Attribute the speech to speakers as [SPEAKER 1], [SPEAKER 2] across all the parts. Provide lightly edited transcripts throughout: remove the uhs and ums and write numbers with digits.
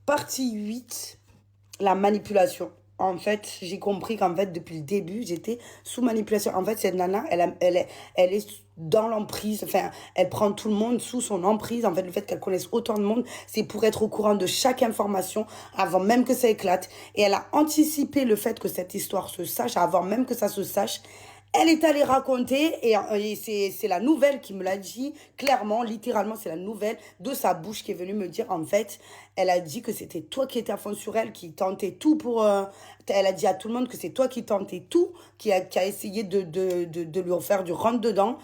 [SPEAKER 1] Partie 8, la manipulation. En fait, j'ai compris qu'en fait, depuis le début, j'étais sous manipulation. En fait, cette nana, elle est dans l'emprise. Enfin, elle prend tout le monde sous son emprise. En fait, le fait qu'elle connaisse autant de monde, c'est pour être au courant de chaque information avant même que ça éclate. Et elle a anticipé le fait que cette histoire se sache, avant même que ça se sache. Elle est allée raconter, et c'est la nouvelle qui me l'a dit, clairement, littéralement, c'est la nouvelle de sa bouche qui est venue me dire, en fait, elle a dit que c'était toi qui étais à fond sur elle, qui tentait tout pour... elle a dit à tout le monde que c'est toi qui tentais tout, qui a essayé de lui faire du rentre-dedans.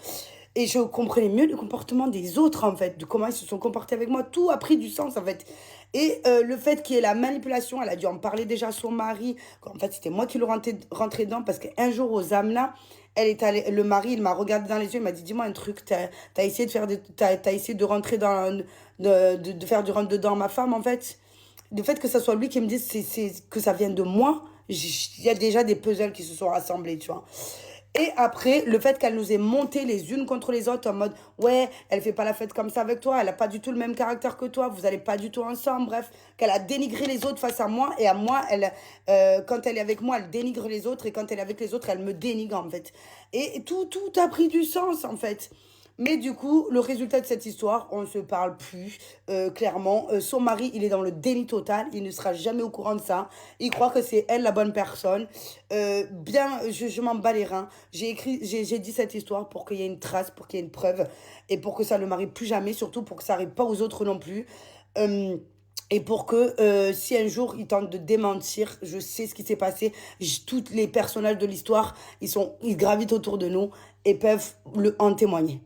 [SPEAKER 1] Et je comprenais mieux le comportement des autres, en fait, de comment ils se sont comportés avec moi. Tout a pris du sens, en fait. Et le fait qu'il y ait la manipulation, elle a dû en parler déjà à son mari. En fait, c'était moi qui le rentrais dedans parce qu'un jour, aux Amna, elle est allée, le mari, il m'a regardé dans les yeux, il m'a dit, dis-moi un truc, t'as essayé de faire t'as essayé de rentrer dans, de faire du rentre dedans ma femme, en fait. Le fait que ça soit lui qui me dise que ça vient de moi, il y a déjà des puzzles qui se sont rassemblés, tu vois. Et après, le fait qu'elle nous ait monté les unes contre les autres en mode, ouais, elle fait pas la fête comme ça avec toi, elle a pas du tout le même caractère que toi, vous allez pas du tout ensemble, bref, qu'elle a dénigré les autres face à moi, et à moi, quand elle est avec moi, elle dénigre les autres, et quand elle est avec les autres, elle me dénigre, en fait. Et tout a pris du sens, en fait. Mais du coup, le résultat de cette histoire, on ne se parle plus, clairement. Son mari, il est dans le déni total. Il ne sera jamais au courant de ça. Il croit que c'est elle la bonne personne. Je m'en bats les reins. J'ai dit cette histoire pour qu'il y ait une trace, pour qu'il y ait une preuve. Et pour que ça ne m'arrive plus jamais, surtout pour que ça n'arrive pas aux autres non plus. Euh, et pour que si un jour il tente de démentir, je sais ce qui s'est passé. Tous les personnages de l'histoire, ils gravitent autour de nous et peuvent en témoigner.